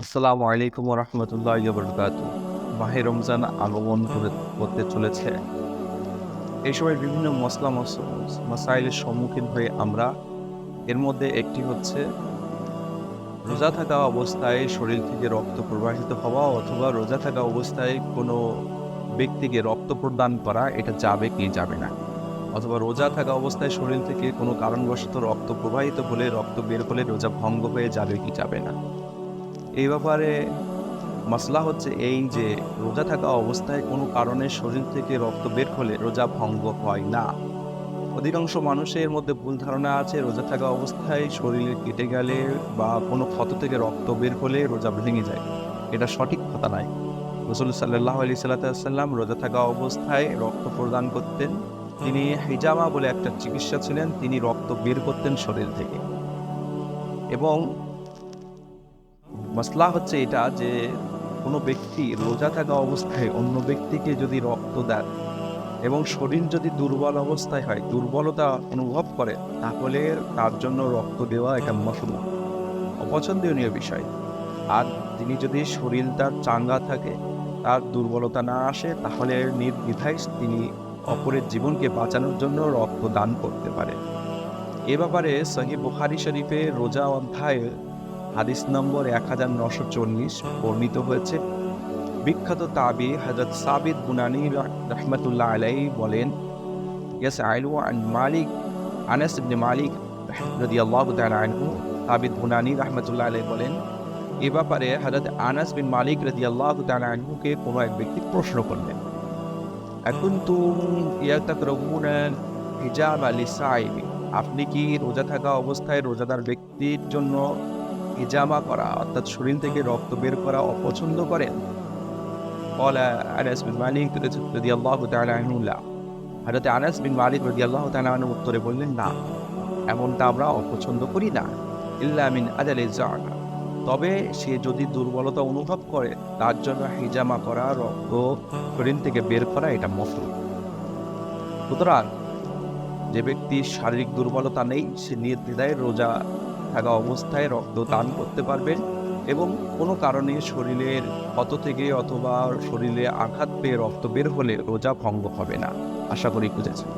আসসালামু আলাইকুম ওয়া রাহমাতুল্লাহি ওয়া বারাকাতুহু। মাহে রমজান আগমন করতে চলেছে। এই সময় বিভিন্ন মাসাইলের সম্মুখীন হয়ে আমরা, এর মধ্যে একটি হচ্ছে রোজা থাকা অবস্থায় শরীর থেকে রক্ত প্রবাহিত হওয়া অথবা রোজা থাকা অবস্থায় কোনো ব্যক্তিকে রক্ত প্রদান করা, এটা যাবে কি যাবে না। অথবা রোজা থাকা অবস্থায় শরীর থেকে কোনো কারণবশত রক্ত প্রবাহিত হলে, রক্ত বের হলে রোজা ভঙ্গ হয়ে যাবে কি যাবে না। এই ব্যাপারে মাসলা হচ্ছে এই যে রোজা থাকা অবস্থায় কোনো কারণে শরীর থেকে রক্ত বের হলে রোজা ভঙ্গ হয় না। অধিকাংশ মানুষের মধ্যে ভুল ধারণা আছে রোজা থাকা অবস্থায় শরীরে কেটে গেলে বা কোনো ক্ষত থেকে রক্ত বের হলে রোজা ভেঙে যায়। এটা সঠিক কথা নয়। রাসূল সাল্লাল্লাহু আলাইহি সাল্লাম রোজা থাকা অবস্থায় রক্ত প্রদান করতেন। তিনি হিজামা বলে একটা চিকিৎসা ছিলেন, তিনি রক্ত বের করতেন শরীর থেকে। এবং মাসলা হচ্ছে এটা যে কোনো ব্যক্তি রোজা থাকা অবস্থায় অন্য ব্যক্তিকে যদি রক্ত দেয় এবং শরীর যদি দুর্বল অবস্থায় হয়, দুর্বলতা অনুভব করে, তাহলে তার জন্য রক্ত দেওয়া এটা মাকরুহ, অপছন্দনীয় বিষয়। আর তিনি যদি শরীর তার চাঙ্গা থাকে, তার দুর্বলতা না আসে, তাহলে নির্দ্বিধায় তিনি অপরের জীবনকে বাঁচানোর জন্য রক্ত দান করতে পারে। এ ব্যাপারে সহিহ বুখারী শরীফে রোজা অধ্যায়ে হাদিস নম্বর 1940 বর্ণিত হয়েছে। বিখ্যাত তাবি হযরত সাবিত বুনানী রাহমাতুল্লাহ আলাইহি বলেন, ইয়াসআলু আন মালিক আনাস ইবনে মালিক রাদিয়াল্লাহু তাআলা আনহু। সাবিত বুনানী রাহমাতুল্লাহ আলাইহি বলেন, এ ব্যাপারে হযরত আনাস বিন মালিক রাদিয়াল্লাহু তাআলা আনহুকে কোনো এক ব্যক্তি প্রশ্ন করলেন, আকুনতুম ইয়াতাকরাহুনা হিজাবা লিসাইমি, আপনি কি রোজা থাকা অবস্থায় রোজাদার ব্যক্তির জন্য হিজামা করা অর্থাৎ শরীর থেকে রক্ত বের করা অপছন্দ করেন? ক্বালা আনাস বিন মালিক রাদিয়াল্লাহু তাআলা আনহু লা। হযরত আনাস বিন মালিক রাদিয়াল্লাহু তাআলা আনহু উত্তরে বললেন, না, এমনটা আমরা অপছন্দ করি না। ইল্লা মিন আজালি যাকা, তবে সে যদি দুর্বলতা অনুভব করে, তার জন্য হিজামা করা, রক্ত শরীর থেকে বের করা, এটা মাকরুহ। সুতরাং যে ব্যক্তির শারীরিক দুর্বলতা নেই, সে নির্দ্বিধায় রোজা থাকা অবস্থায় রক্ত দান করতে পারবেন এবং কোনো কারণে শরীরের ক্ষত থেকে অথবা শরীরে আঘাত পেয়ে রক্ত বের হলে রোজা ভঙ্গ হবে না। আশা করি বুঝেছেন।